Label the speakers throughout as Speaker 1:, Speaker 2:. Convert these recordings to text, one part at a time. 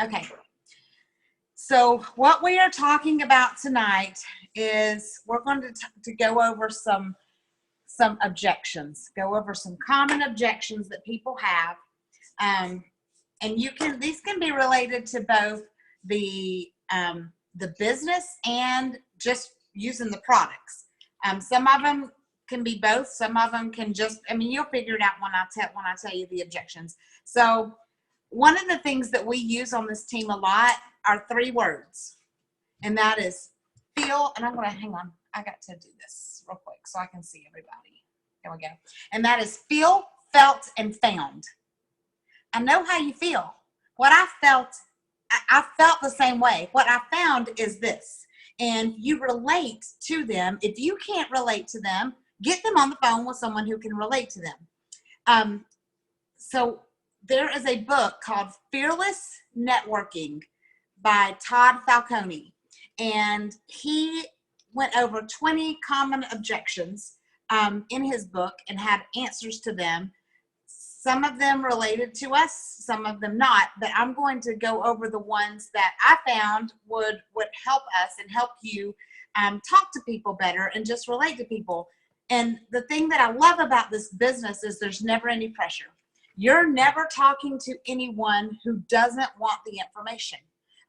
Speaker 1: Okay. So what we are talking about tonight is we're going to go over some objections, go over some common objections that people have. And these can be related to both the business and just using the products. Some of them can be both. Some of them can just, you'll figure it out when I tell you the objections. So one of the things that we use on this team a lot are 3 words, and that is feel, and I'm going to, hang on, I got to do this real quick so I can see everybody. There we go. And that is feel, felt, and found. I know how you feel. What I felt the same way. What I found is this, and you relate to them. If you can't relate to them, get them on the phone with someone who can relate to them. So there is a book called Fearless Networking by Todd Falcone, and he went over 20 common objections in his book and had answers to them. Some of them related to us, some of them not, but I'm going to go over the ones that I found would help us and help you talk to people better and just relate to people. And the thing that I love about this business is there's never any pressure. You're never talking to anyone who doesn't want the information.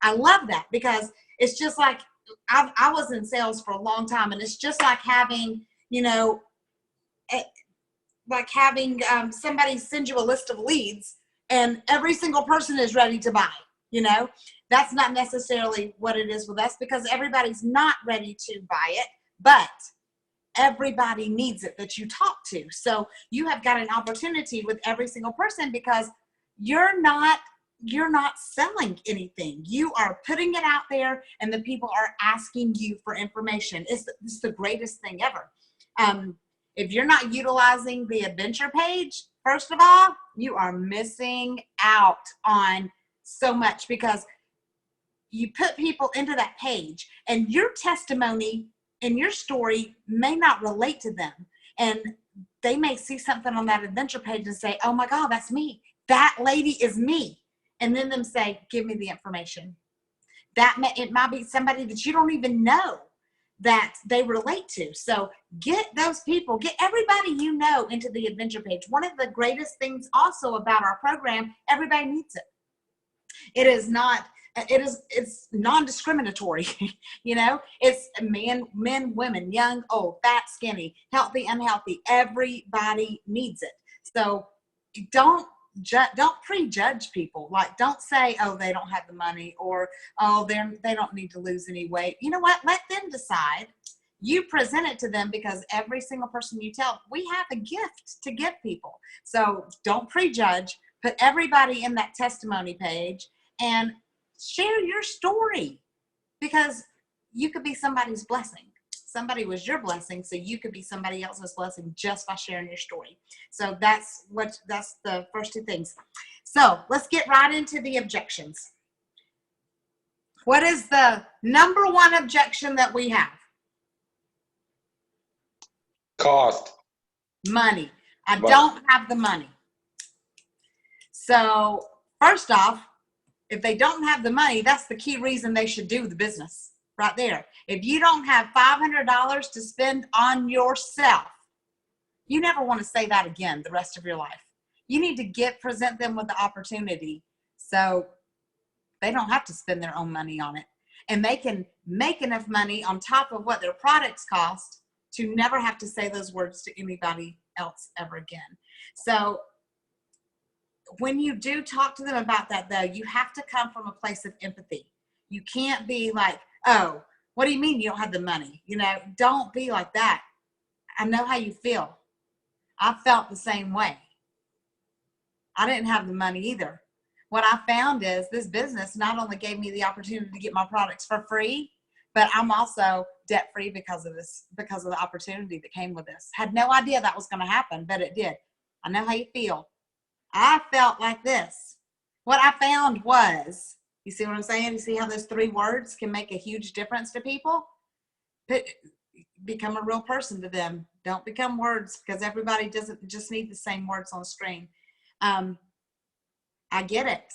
Speaker 1: I love that because it's just like, I was in sales for a long time, and it's just like having, somebody send you a list of leads and every single person is ready to buy. That's not necessarily what it is with us, because everybody's not ready to buy it, but everybody needs it that you talk to. So you have got an opportunity with every single person, because you're not selling anything. You are putting it out there, and the people are asking you for information. It's the greatest thing ever. If you're not utilizing the adventure page, first of all, you are missing out on so much, because you put people into that page, and your testimony and your story may not relate to them. And they may see something on that adventure page and say, oh my God, that's me. That lady is me. And then them say, give me the information. It might be somebody that you don't even know that they relate to. So get those people, get everybody you know into the adventure page. One of the greatest things also about our program, everybody needs it. It's non-discriminatory. It's men, women, young, old, fat, skinny, healthy, unhealthy. Everybody needs it. So don't prejudge people. Like, don't say, oh, they don't have the money, or oh, they don't need to lose any weight. You know what? Let them decide. You present it to them, because every single person you tell, we have a gift to give people. So don't prejudge. Put everybody in that testimony page and share your story, because you could be somebody's blessing. Somebody was your blessing, so you could be somebody else's blessing just by sharing your story. So that's the first 2 things. So let's get right into the objections. What is the number 1 objection that we have?
Speaker 2: Cost.
Speaker 1: Money. I don't have the money. So first off, if they don't have the money, that's the key reason they should do the business right there. If you don't have $500 to spend on yourself, you never want to say that again the rest of your life. You need to present them with the opportunity so they don't have to spend their own money on it. And they can make enough money on top of what their products cost to never have to say those words to anybody else ever again. So when you do talk to them about that, though, you have to come from a place of empathy. You can't be like, oh, what do you mean you don't have the money? Don't be like that. I know how you feel. I felt the same way. I didn't have the money either. What I found is this business not only gave me the opportunity to get my products for free, but I'm also debt free because of the opportunity that came with this. Had no idea that was going to happen, but it did. I know how you feel. I felt like this. What I found was, you see what I'm saying? You see how those 3 words can make a huge difference to people? Become a real person to them. Don't become words, because everybody doesn't just need the same words on the screen. I get it.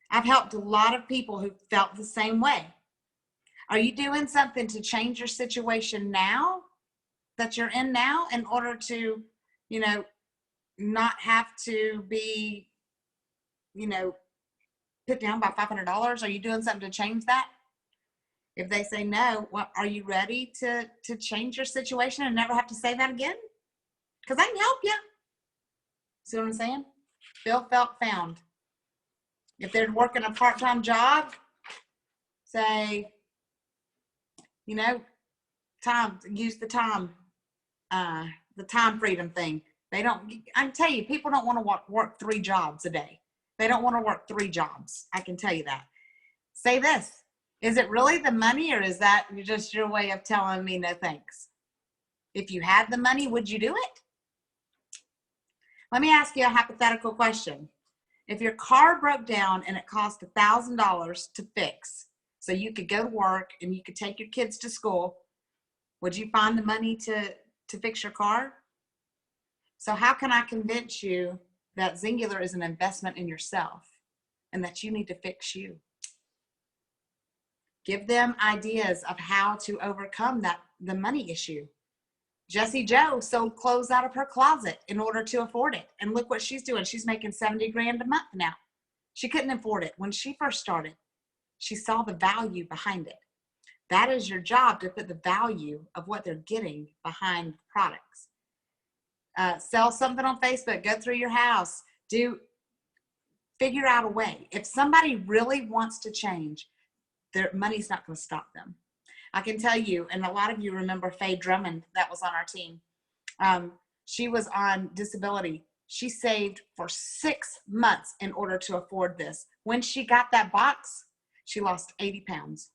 Speaker 1: I've helped a lot of people who felt the same way. Are you doing something to change your situation now that you're in now in order to, you know, not have to be, you know, put down by $500? Are you doing something to change that? If they say no, well, are you ready to change your situation and never have to say that again? Because I can help you. See what I'm saying? Feel, felt, found. If they're working a part-time job, say, you know, use the time freedom thing. They don't, I can tell you, people don't want to work 3 jobs a day. They don't want to work 3 jobs. I can tell you that. Say this, is it really the money, or is that just your way of telling me no thanks? If you had the money, would you do it? Let me ask you a hypothetical question. If your car broke down and it cost $1,000 to fix, so you could go to work and you could take your kids to school, would you find the money to fix your car? So how can I convince you that Zingular is an investment in yourself and that you need to fix you? Give them ideas of how to overcome the money issue. Jessie Joe sold clothes out of her closet in order to afford it. And look what she's doing. She's making 70 grand a month now. She couldn't afford it when she first started. She saw the value behind it. That is your job, to put the value of what they're getting behind products. Sell something on Facebook, go through your house, figure out a way. If somebody really wants to change, their money's not going to stop them. I can tell you, and a lot of you remember Faye Drummond that was on our team. She was on disability. She saved for 6 months in order to afford this. When she got that box, she lost 80 pounds.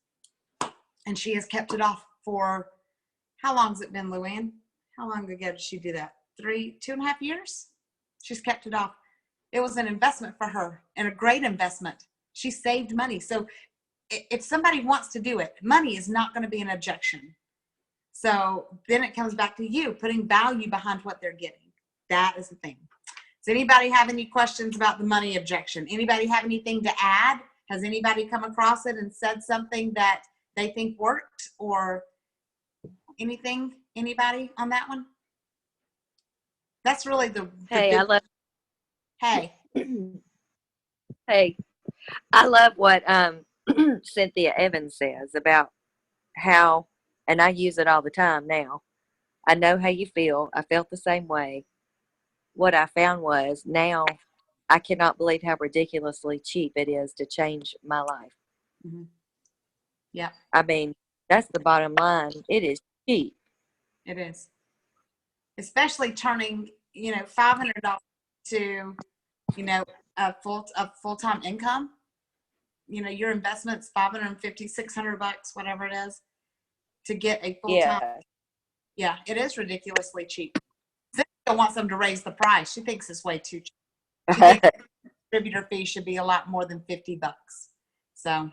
Speaker 1: And she has kept it off for, how long has it been, Luann? How long ago did she do that? 2.5 years? She's kept it off. It was an investment for her, and a great investment. She saved money. So if somebody wants to do it, money is not going to be an objection. So then it comes back to you putting value behind what they're getting. That is the thing. Does anybody have any questions about the money objection? Anybody have anything to add? Has anybody come across it and said something that they think worked, or anything? Anybody on that one? That's really the
Speaker 2: Hey, I love.
Speaker 1: Hey.
Speaker 2: Hey, I love what Cynthia Evans says about how, and I use it all the time now. I know how you feel. I felt the same way. What I found was, now I cannot believe how ridiculously cheap it is to change my life.
Speaker 1: Mm-hmm. Yeah.
Speaker 2: I mean, that's the bottom line. It is cheap.
Speaker 1: It is. Especially turning, $500 to, a full-time income. Your investment's $550, $600, whatever it is, to get a full-time. Yeah, it is ridiculously cheap. Cynthia wants them to raise the price. She thinks it's way too cheap. She thinks the distributor fee should be a lot more than $50. So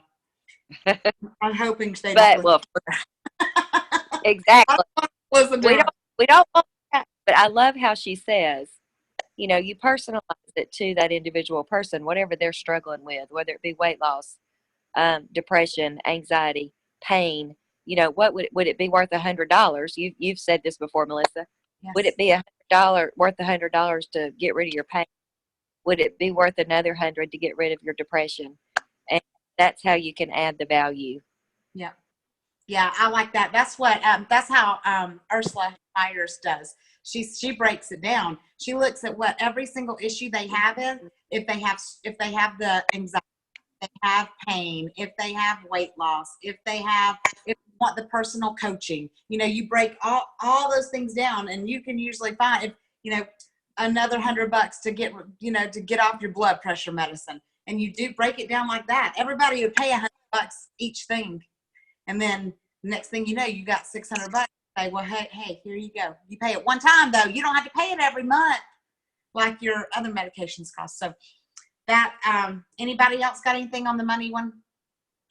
Speaker 1: I'm hoping they don't.
Speaker 2: Well, exactly. We don't want that. But I love how she says, you personalize it to that individual person, whatever they're struggling with, whether it be weight loss, depression, anxiety, pain. What would it be worth $100? You've said this before, Melissa. Yes. Would it be worth $100 to get rid of your pain? Would it be worth another $100 to get rid of your depression? And that's how you can add the value.
Speaker 1: Yeah. Yeah, I like that. That's how Ursula Myers does. She breaks it down. She looks at what every single issue they have is. If they have the anxiety, if they have pain, if they have weight loss, if they want the personal coaching, you break all those things down, and you can usually find, another $100 to get off your blood pressure medicine. And you do break it down like that. Everybody would pay $100 each thing. And then next thing you know, you got $600. Say, well, hey, here you go. You pay it one time, though. You don't have to pay it every month like your other medications cost. So that, anybody else got anything on the money one?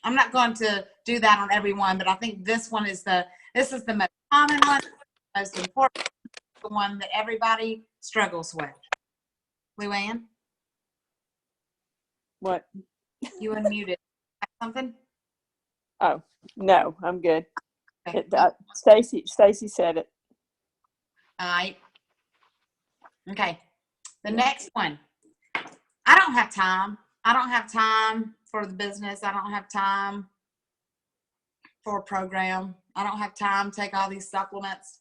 Speaker 1: I'm not going to do that on every one, but I think this one is the most common one, most important, the one that everybody struggles with. Luann?
Speaker 3: What?
Speaker 1: You unmuted. Have something?
Speaker 3: Oh, no, I'm good.
Speaker 1: Okay.
Speaker 3: Stacy said it.
Speaker 1: All right. Okay. The next one. I don't have time. I don't have time for the business. I don't have time for a program. I don't have time to take all these supplements.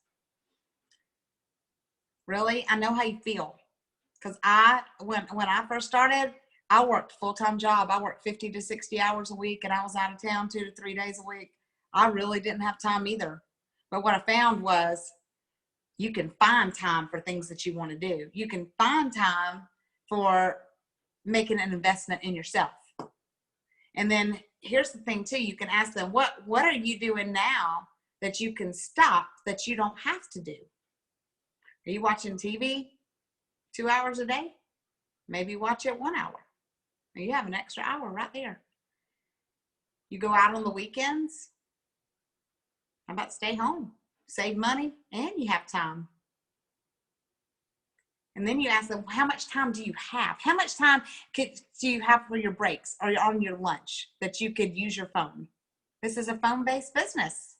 Speaker 1: Really? I know how you feel. Because when I first started, I worked a full-time job. I worked 50 to 60 hours a week, and I was out of town 2 to 3 days a week. I really didn't have time either. But what I found was you can find time for things that you want to do. You can find time for making an investment in yourself. And then here's the thing too, you can ask them, what are you doing now that you can stop that you don't have to do? Are you watching TV 2 hours a day? Maybe watch it 1 hour. And you have an extra hour right there. You go out on the weekends. How about stay home? Save money and you have time. And then you ask them, how much time do you have? How much time do you have for your breaks or on your lunch that you could use your phone? This is a phone-based business.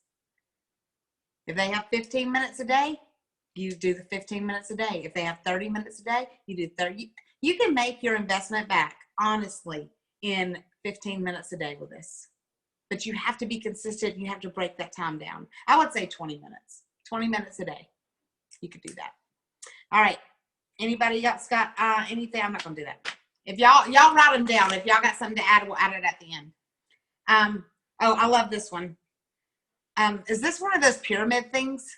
Speaker 1: If they have 15 minutes a day, you do the 15 minutes a day. If they have 30 minutes a day, you do 30. You can make your investment back, honestly, in 15 minutes a day with this. But you have to be consistent. You have to break that time down. I would say 20 minutes. 20 minutes a day. You could do that. All right. Anybody else got anything? I'm not going to do that. If y'all write them down. If y'all got something to add, we'll add it at the end. Oh, I love this one. Is this one of those pyramid things?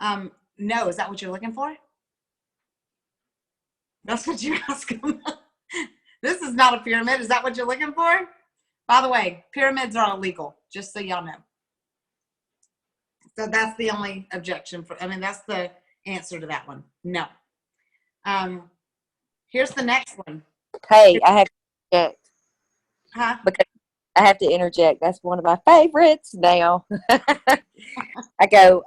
Speaker 1: No. Is that what you're looking for? That's what you ask them. This is not a pyramid. Is that what you're looking for? By the way, pyramids are illegal, just so y'all know. So that's the only objection that's the answer to that one. No. Here's the next one.
Speaker 2: Hey, I have to interject.
Speaker 1: Huh?
Speaker 2: Because I have to interject. That's one of my favorites now. I go,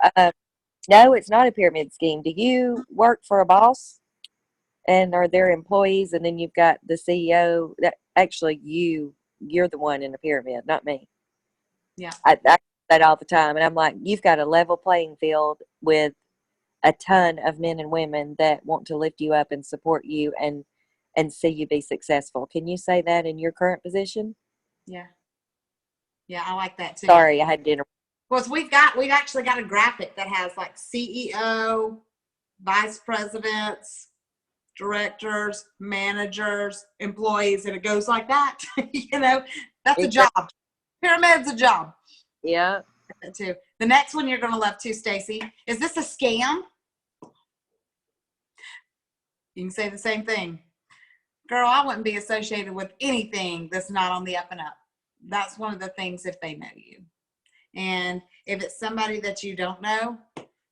Speaker 2: no, it's not a pyramid scheme. Do you work for a boss? And are there employees? And then you've got the CEO. That actually you're the one in the pyramid, not me.
Speaker 1: Yeah.
Speaker 2: I say that all the time. And I'm like, you've got a level playing field with a ton of men and women that want to lift you up and support you and see you be successful. Can you say that in your current position?
Speaker 1: Yeah. Yeah, I like that too.
Speaker 2: Sorry, I had to interrupt.
Speaker 1: Well, we've actually got a graphic that has like CEO, vice presidents, directors, managers, employees, and it goes like that. That's a job. Pyramid's a job.
Speaker 2: Yeah.
Speaker 1: Too. The next one you're going to love too, Stacy. Is this a scam? You can say the same thing. Girl, I wouldn't be associated with anything that's not on the up and up. That's one of the things if they know you. And if it's somebody that you don't know,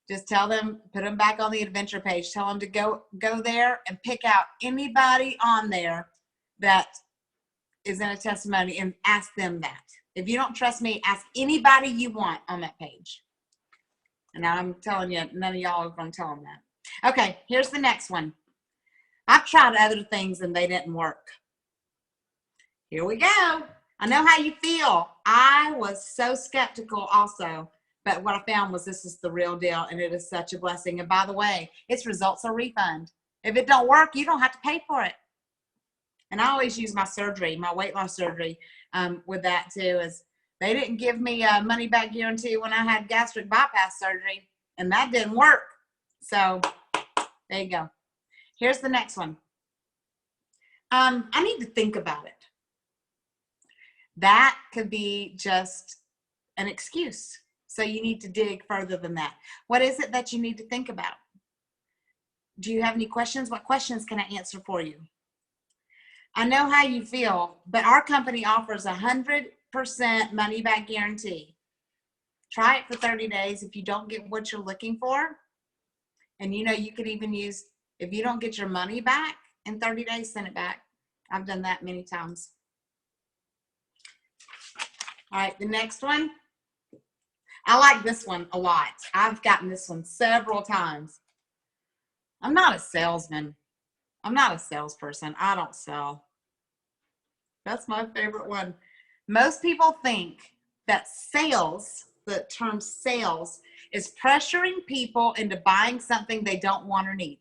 Speaker 1: just tell them, put them back on the adventure page. Tell them to go there and pick out anybody on there that is in a testimony and ask them that. If you don't trust me, ask anybody you want on that page. And I'm telling you, none of y'all are going to tell them that. Okay, here's the next one. I've tried other things and they didn't work. Here we go. I know how you feel. I was so skeptical also, but what I found was this is the real deal and it is such a blessing. And by the way, its results are refund. If it don't work, you don't have to pay for it. And I always use my surgery, my weight loss surgery with that too. Is they didn't give me a money back guarantee when I had gastric bypass surgery and that didn't work. So there you go. Here's the next one. I need to think about it. That could be just an excuse. So you need to dig further than that. What is it that you need to think about? Do you have any questions? What questions can I answer for you? I know how you feel, but our company offers 100% money back guarantee. Try it for 30 days. If you don't get what you're looking for, and you could even use, if you don't get your money back in 30 days, send it back. I've done that many times. All right, the next one. I like this one a lot. I've gotten this one several times. I'm not a salesman. I'm not a salesperson. I don't sell. That's my favorite one. Most people think that sales, the term sales, is pressuring people into buying something they don't want or need.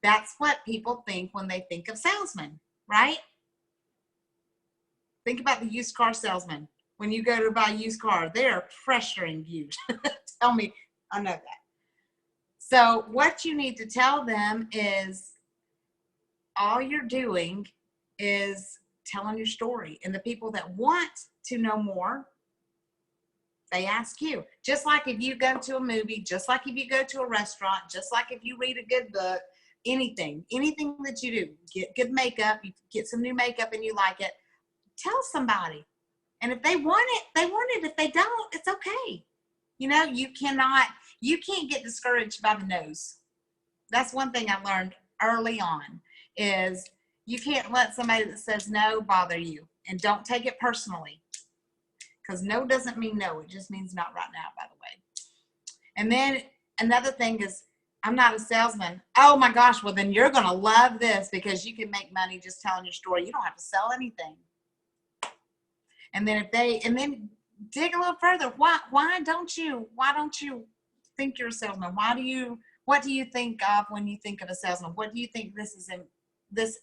Speaker 1: That's what people think when they think of salesmen, right? Think about the used car salesman. When you go to buy a used car, they're pressuring you. Tell me, I know that. So what you need to tell them is all you're doing is telling your story. And the people that want to know more, they ask you. Just like if you go to a movie, just like if you go to a restaurant, just like if you read a good book, anything that you do, get good makeup, you get some new makeup and you like it, tell somebody. And if they want it, they want it. If they don't, it's okay. You know, you can't get discouraged by the no's. That's one thing I learned early on is you can't let somebody that says no bother you, and don't take it personally, because no doesn't mean no. It just means not right now, by the way. And then another thing is, I'm not a salesman. Oh my gosh, well then you're going to love this because you can make money just telling your story. You don't have to sell anything. And then then dig a little further. Why don't you think you're a salesman? What do you think of when you think of a salesman? What do you think this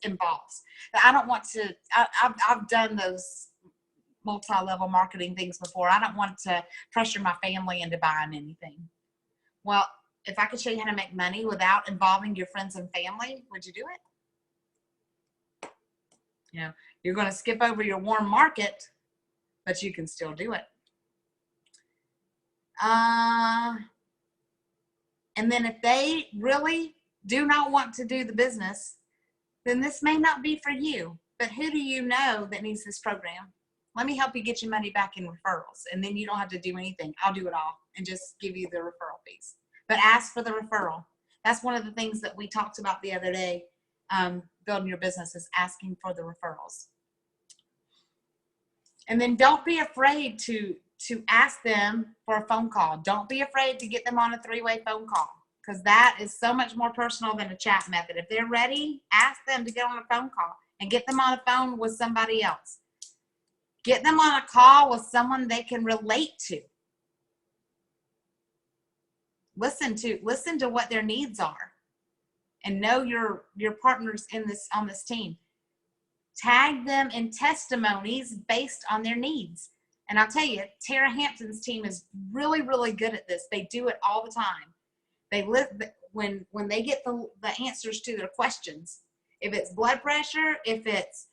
Speaker 1: involves? I don't want to, I've done those multi-level marketing things before. I don't want to pressure my family into buying anything. Well, if I could show you how to make money without involving your friends and family, would you do it? You know, you're going to skip over your warm market, but you can still do it. And then if they really do not want to do the business, then this may not be for you. But who do you know that needs this program? Let me help you get your money back in referrals. And then you don't have to do anything. I'll do it all and just give you the referral fees. But ask for the referral. That's one of the things that we talked about the other day, building your business, is asking for the referrals. And then don't be afraid to ask them for a phone call. Don't be afraid to get them on a 3-way phone call, because that is so much more personal than a chat method. If they're ready, ask them to get on a phone call and get them on a phone with somebody else. Get them on a call with someone they can relate to. Listen to what their needs are, and know your partners on this team. Tag them in testimonies based on their needs. And I'll tell you, Tara Hampton's team is really, really good at this. They do it all the time. They when they get the answers to their questions. If it's blood pressure, if it's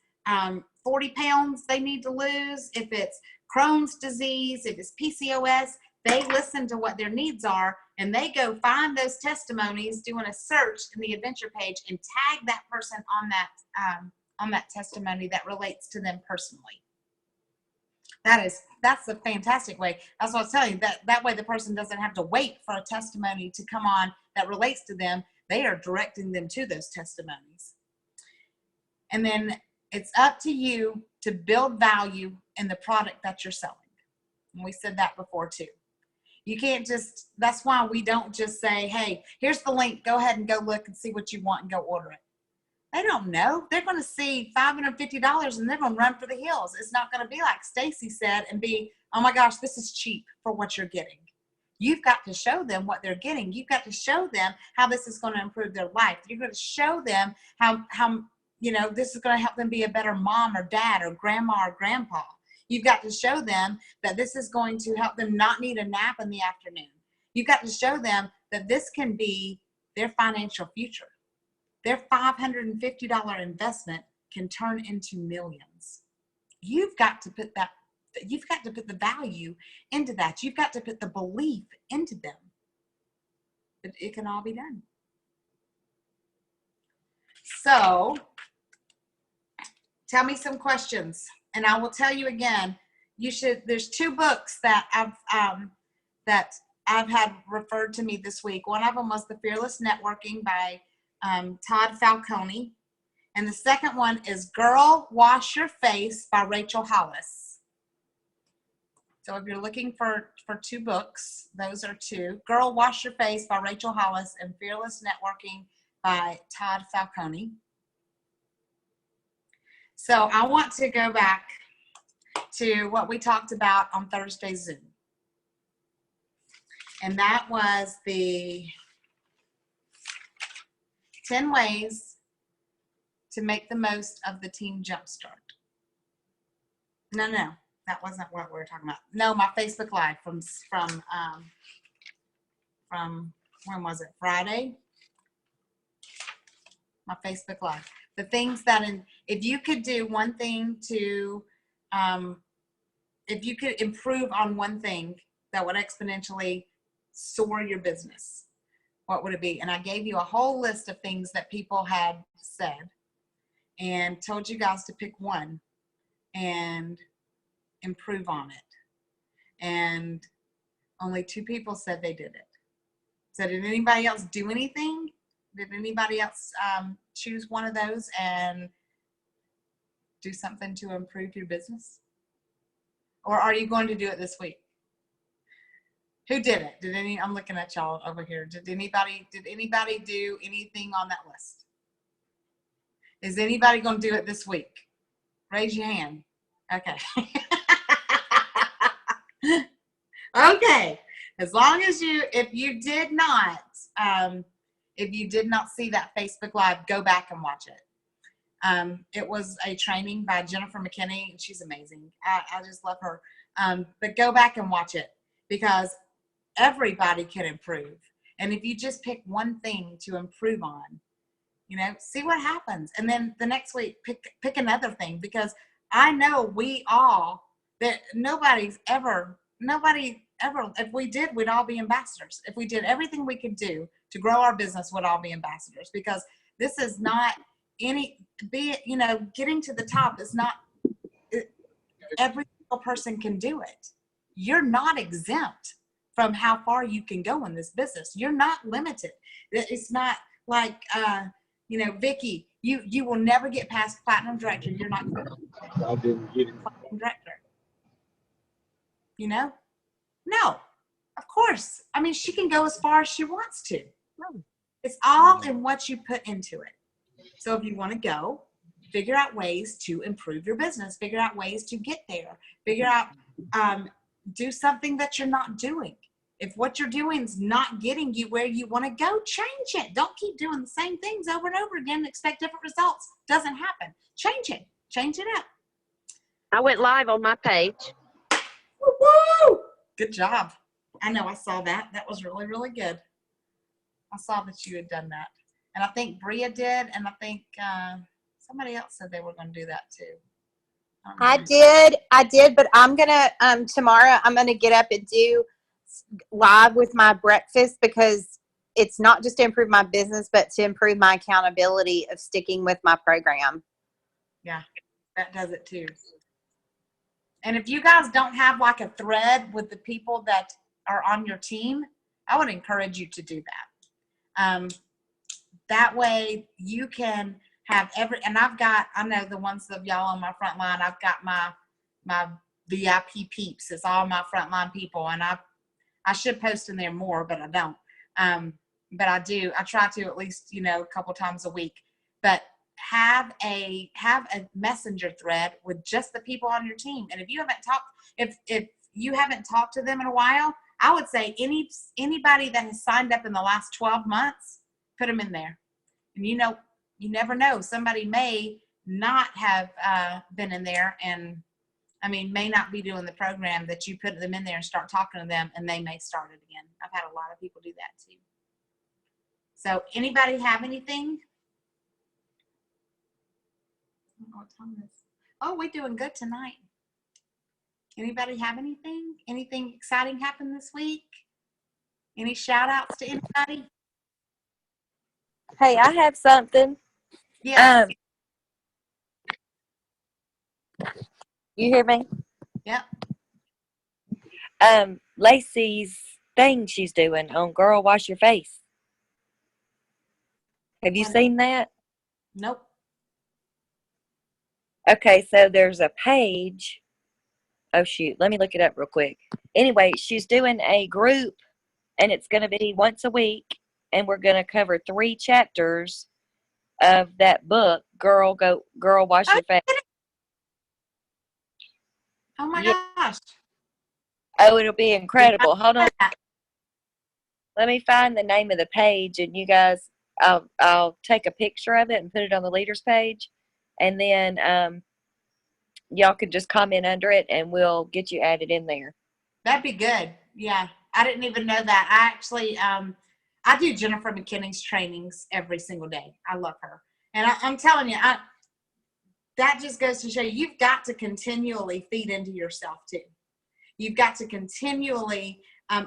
Speaker 1: 40 pounds they need to lose, if it's Crohn's disease, if it's PCOS, they listen to what their needs are, and they go find those testimonies, doing a search in the adventure page, and tag that person on that testimony that relates to them personally. That's a fantastic way. That's what I'll tell you. That way the person doesn't have to wait for a testimony to come on that relates to them. They are directing them to those testimonies. And then it's up to you to build value in the product that you're selling. And we said that before too. You can't just, that's why we don't just say, hey, here's the link, go ahead and go look and see what you want and go order it. They don't know. They're going to see $550 and they're going to run for the hills. It's not going to be like Stacy said and be, oh my gosh, this is cheap for what you're getting. You've got to show them what they're getting. You've got to show them how this is going to improve their life. You're going to show them how this is going to help them be a better mom or dad or grandma or grandpa. You've got to show them that this is going to help them not need a nap in the afternoon. You've got to show them that this can be their financial future. Their $550 investment can turn into millions. You've got to put the value into that. You've got to put the belief into them. But it can all be done. So, tell me some questions, and I will tell you again. There's 2 books that I've had referred to me this week. One of them was The Fearless Networking by Todd Falcone, and the second one is Girl Wash Your Face by Rachel Hollis. So if you're looking for 2 books, those are 2: Girl Wash Your Face by Rachel Hollis and Fearless Networking by Todd Falcone. So I want to go back to what we talked about on Thursday's Zoom. And that was the 10 ways to make the most of the Team Jumpstart. No, that wasn't what we were talking about. No, my Facebook Live from when was it? Friday? My Facebook Live. The things that if you could do one thing to, if you could improve on one thing that would exponentially soar your business, what would it be? And I gave you a whole list of things that people had said and told you guys to pick one and improve on it. And only 2 people said they did it. So did anybody else do anything? Did anybody else choose one of those and do something to improve your business? Or are you going to do it this week? Who did it? I'm looking at y'all over here. Did anybody do anything on that list? Is anybody going to do it this week? Raise your hand. Okay. Okay. As long as if you did not see that Facebook Live, go back and watch it. It was a training by Jennifer McKinney, and she's amazing. I just love her. But go back and watch it, because everybody can improve. And if you just pick one thing to improve on, see what happens. And then the next week, pick another thing, because I know nobody ever, if we did, we'd all be ambassadors. If we did everything we could do to grow our business, we'd all be ambassadors, because this is not getting to the top is not, every single person can do it. You're not exempt from how far you can go in this business. You're not limited. It's not like, Vicky, you will never get past platinum director. You're not going to
Speaker 4: I didn't get it.
Speaker 1: platinum director. No, of course. I mean, she can go as far as she wants to. It's all in what you put into it. So if you want to go, figure out ways to improve your business, figure out ways to get there, figure out, do something that you're not doing. If what you're doing is not getting you where you want to go, change it. Don't keep doing the same things over and over again and expect different results. Doesn't happen. Change it. Change it up.
Speaker 5: I went live on my page.
Speaker 1: Woo! Good job. I know, I saw that. That was really, really good. I saw that you had done that. And I think Bria did, and I think somebody else said they were going to do that too.
Speaker 6: I did, but I'm gonna tomorrow I'm gonna get up and do live with my breakfast, because it's not just to improve my business, but to improve my accountability of sticking with my program.
Speaker 1: Yeah, that does it too. And if you guys don't have like a thread with the people that are on your team, I would encourage you to do that. That way you can have and I know the ones of y'all on my front line, I've got my VIP peeps. It's all my frontline people, and I should post in there more, but I don't. But I do. I try to at least, a couple times a week. But have a messenger thread with just the people on your team. And if you haven't talked to them in a while, I would say anybody that has signed up in the last 12 months, put them in there. And you never know. Somebody may not have been in there, and may not be doing the program that you put them in there and start talking to them, and they may start it again. I've had a lot of people do that too. So anybody have anything? I don't know what time it is. Oh, we're doing good tonight. Anybody have anything? Anything exciting happened this week? Any shout outs to anybody?
Speaker 2: Hey, I have something.
Speaker 1: Yeah.
Speaker 2: You hear me?
Speaker 1: Yep.
Speaker 2: Lacey's thing she's doing on Girl Wash Your Face. Have you seen that?
Speaker 1: Nope.
Speaker 2: Okay, so there's a page. Oh, shoot. Let me look it up real quick. Anyway, she's doing a group, and it's going to be once a week, and we're going to cover 3 chapters of that book, Girl Wash Your Face.
Speaker 1: Oh my
Speaker 2: Yeah.
Speaker 1: gosh.
Speaker 2: Oh, it'll be incredible. Hold on. Let me find the name of the page, and you guys, I'll take a picture of it and put it on the leaders page, and then y'all can just comment under it, and we'll get you added in there.
Speaker 1: That'd be good. Yeah. I didn't even know that. I actually, I do Jennifer McKinney's trainings every single day. I love her. And I'm telling you, that just goes to show you've got to continually feed into yourself too. You've got to continually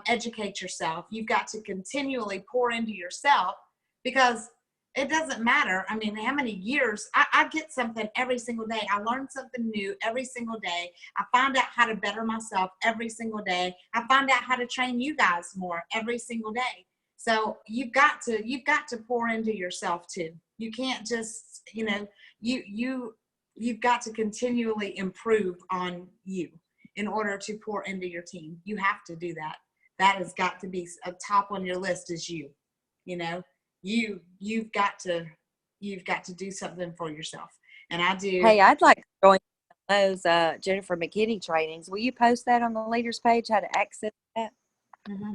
Speaker 1: educate yourself. You've got to continually pour into yourself, because it doesn't matter. I mean, how many years I get something every single day. I learn something new every single day. I find out how to better myself every single day. I find out how to train you guys more every single day. So you've got to pour into yourself too. You can't just, you've got to continually improve on you in order to pour into your team. You have to do that. That has got to be a top on your list is you. You've got to do something for yourself. And I do.
Speaker 2: Hey, I'd like to join those Jennifer McKinney trainings. Will you post that on the leaders page, how to access that?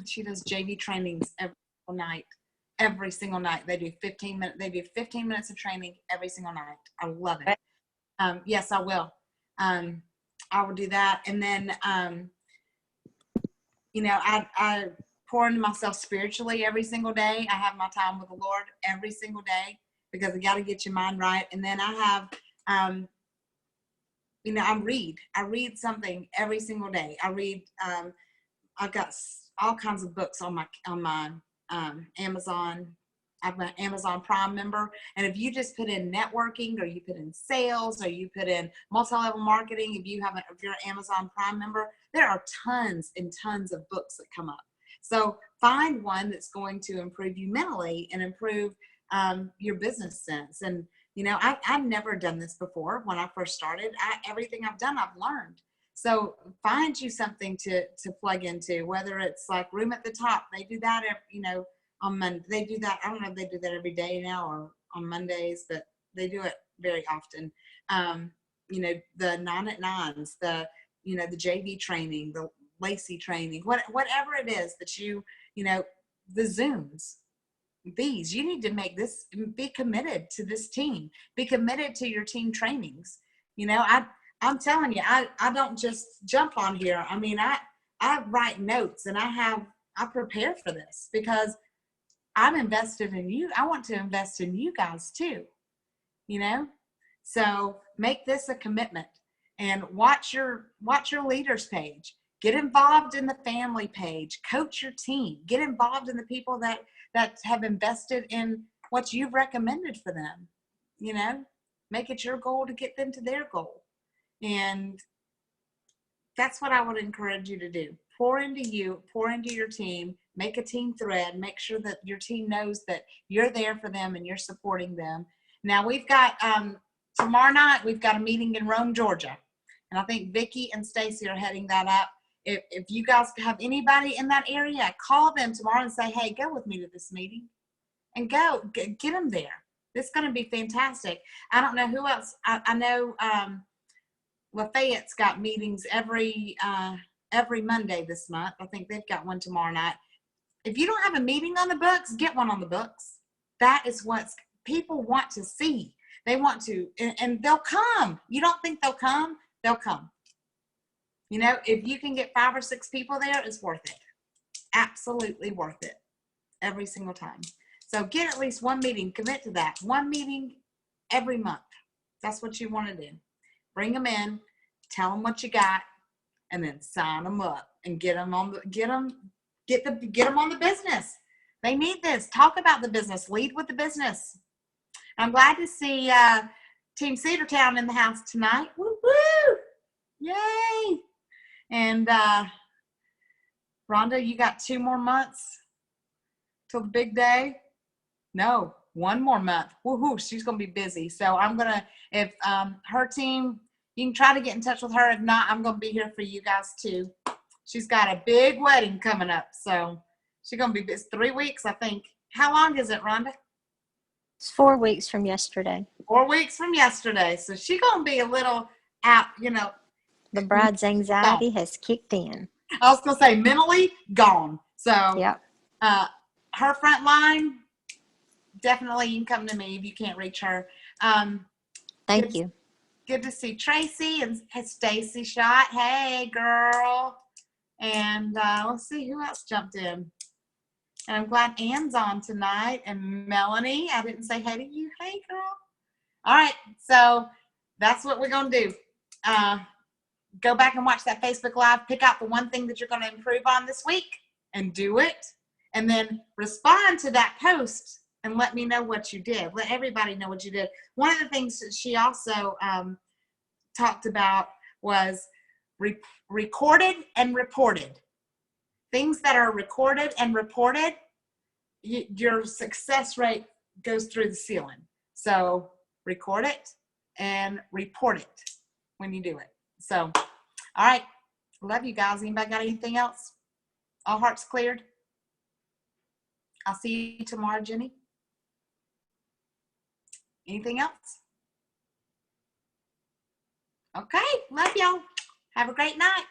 Speaker 1: She does JV trainings every single night. They do 15 minutes of training every single night. I love it. Yes, I will. I will do that. And then, I pour into myself spiritually every single day. I have my time with the Lord every single day, because I got to get your mind right. And then I have, I read something every single day. I read, I've got all kinds of books on my Amazon. I'm an Amazon Prime member. And if you just put in networking, or you put in sales, or you put in multi-level marketing, if you're an Amazon Prime member, there are tons and tons of books that come up. So find one that's going to improve you mentally and improve your business sense. And, I've never done this before. When I first started, everything I've done, I've learned. So find you something to plug into, whether it's like Room at the Top. They do that, on Monday. They do that. I don't know if they do that every day now or on Mondays, but they do it very often. The 9 at 9s, the JV training, the Lacey training, whatever it is that the Zooms, you need to make this, be committed to this team, be committed to your team trainings. I'm telling you, I don't just jump on here. I mean, I write notes, and I prepare for this, because I'm invested in you. I want to invest in you guys too, so make this a commitment, and watch your leaders page. Get involved in the family page, coach your team, get involved in the people that have invested in what you've recommended for them, make it your goal to get them to their goal. And that's what I would encourage you to do. Pour into you, pour into your team, make a team thread, make sure that your team knows that you're there for them and you're supporting them. Now we've got, tomorrow night, we've got a meeting in Rome, Georgia. And I think Vicki and Stacy are heading that up. If you guys have anybody in that area, call them tomorrow and say, hey, go with me to this meeting, and get them there. It's going to be fantastic. I don't know who else. I know Lafayette's got meetings every Monday this month. I think they've got one tomorrow night. If you don't have a meeting on the books, get one on the books. That is what people want to see. They want to, and they'll come. You don't think they'll come? They'll come. If you can get 5 or 6 people there, it's worth it. Absolutely worth it. Every single time. So get at least one meeting. Commit to that. One meeting every month. That's what you want to do. Bring them in, tell them what you got, and then sign them up and get them on the business. They need this. Talk about the business. Lead with the business. I'm glad to see Team Cedartown in the house tonight. Woo woo! Yay! And Rhonda, you got 2 more months till the big day? No, 1 more month. Woohoo! She's gonna be busy. So I'm gonna, if her team, you can try to get in touch with her. If not, I'm gonna be here for you guys too. She's got a big wedding coming up, so she's gonna be busy. 3 weeks, I think. How long is it, Rhonda?
Speaker 4: It's 4 weeks from yesterday.
Speaker 1: 4 weeks from yesterday. So she's gonna be a little out,
Speaker 4: The bride's anxiety has kicked in.
Speaker 1: I was gonna say mentally gone. So
Speaker 4: Yep.
Speaker 1: her front line, definitely you can come to me if you can't reach her.
Speaker 4: Thank
Speaker 1: Good-
Speaker 4: you.
Speaker 1: Good to see Tracy and Stacy shot. Hey, girl. And let's see who else jumped in. And I'm glad Ann's on tonight. And Melanie, I didn't say hey to you. Hey, girl. All right. So that's what we're going to do. Go back and watch that Facebook Live. Pick out the one thing that you're going to improve on this week and do it. And then respond to that post and let me know what you did. Let everybody know what you did. One of the things that she also talked about was recorded and reported. Things that are recorded and reported, your success rate goes through the ceiling. So record it and report it when you do it. So, all right. Love you guys. Anybody got anything else? All hearts cleared? I'll see you tomorrow, Jenny. Anything else? Okay. Love y'all. Have a great night.